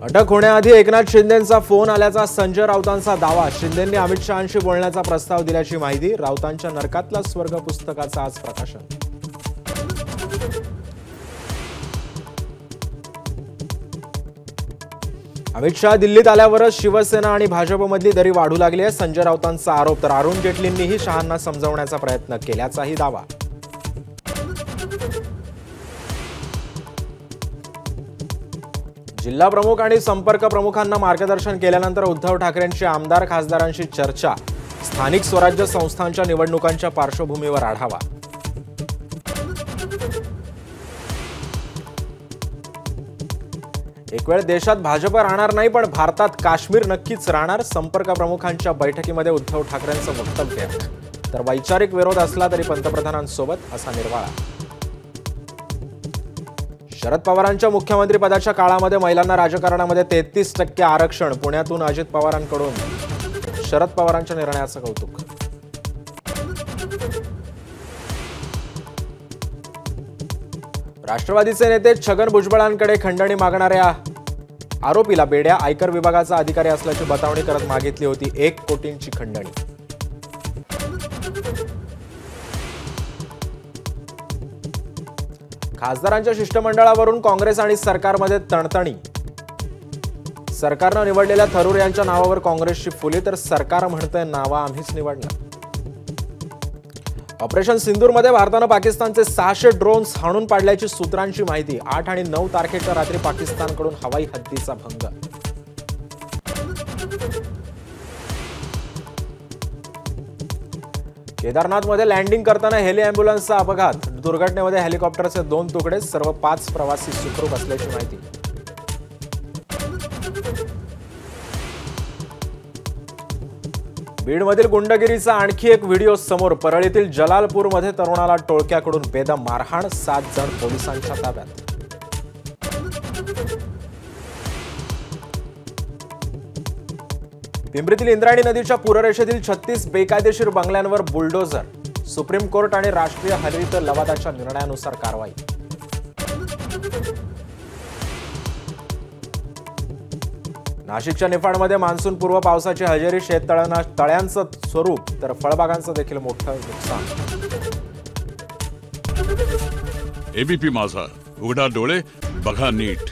अटक होण्याआधी एकनाथ शिंदेंचा फोन आल्याचा संजय राऊतांचा दावा। शिंदेंनी अमित शहांशी बोलण्याचा प्रस्ताव दिल्याची माहिती। राऊतांच्या नरकातला स्वर्ग पुस्तकाचा आज प्रकाशन। अमित शहा दिल्लीत आल्यावरच शिवसेना आणि भाजपमधली दरी वाढू लागली आहे, संजय राऊतांचा आरोप। तर अरुण जेटलींनीही शहांना समजावण्याचा प्रयत्न केल्याचाही दावा। जिल्हा प्रमुख आणि संपर्क प्रमुखांना मार्गदर्शन केल्यानंतर उद्धव ठाकरेंची आमदार खासदारांशी चर्चा। स्थानिक स्वराज्य संस्थांच्या निवडणुकांच्या पार्श्वभूमीवर आढावा। एक वेळ देशात भाजप राहणार नाही, पण भारतात काश्मीर नक्कीच राहणार। संपर्क प्रमुखांच्या बैठकीमध्ये उद्धव ठाकरेंचं वक्तव्य। तर वैचारिक विरोध असला तरी पंतप्रधानांसोबत असा निर्वाळा। शरद पवारांच्या मुख्यमंत्री पदाच्या काळामध्ये महिलांना राजकारणामध्ये 33% आरक्षण। पुण्यातून अजित पवारांकडून शरद पवारांच्या निर्णयाचं कौतुक। राष्ट्रवादीचे नेते छगन भुजबळांकडे खंडणी मागणाऱ्या आरोपीला बेड्या आयकर विभागाचा अधिकारी असल्याची बतावणी करत मागितली होती 1 कोटींची खंडणी। खासदारांच्या शिष्टमंडळावरून काँग्रेस आणि सरकारमध्ये तणतणी। सरकारनं निवडलेल्या थरूर यांच्या नावावर काँग्रेसची फुली, तर सरकार म्हणतंय नावा आम्हीच निवडणार। ऑपरेशन सिंदूरमध्ये भारतानं पाकिस्तानचे 600 ड्रोन्स हाणून पाडल्याची सूत्रांची माहिती। 8 आणि 9 तारखेच्या रात्री पाकिस्तानकडून हवाई हद्दीचा भंग। केदारनाथमध्ये लँडिंग करताना हेली अँब्युलन्सचा अपघात। दुर्घटनेमध्ये हेलिकॉप्टरचे 2 तुकडे, सर्व 5 प्रवासी सुखरूप असल्याची माहिती। बीडमधील गुंडगिरीचा आणखी एक व्हिडिओ समोर। परळीतील जलालपूरमध्ये तरुणाला टोळक्याकडून बेदम मारहाण, 7 जण पोलिसांच्या ताब्यात। पिंपरीतील इंद्रायणी नदीच्या पूररेषेतील 36 बेकायदेशीर बंगल्यांवर बुलडोझर। सुप्रीम कोर्ट आणि राष्ट्रीय हरित लवादाच्या निर्णयानुसार कारवाई। नाशिकच्या निफाडमध्ये मान्सूनपूर्व पावसाची हजेरी। तळ्यांचं स्वरूप तर फळबागांचं देखील मोठं नुकसान। एबीपी माझा, उघडा डोळे बघा नीट।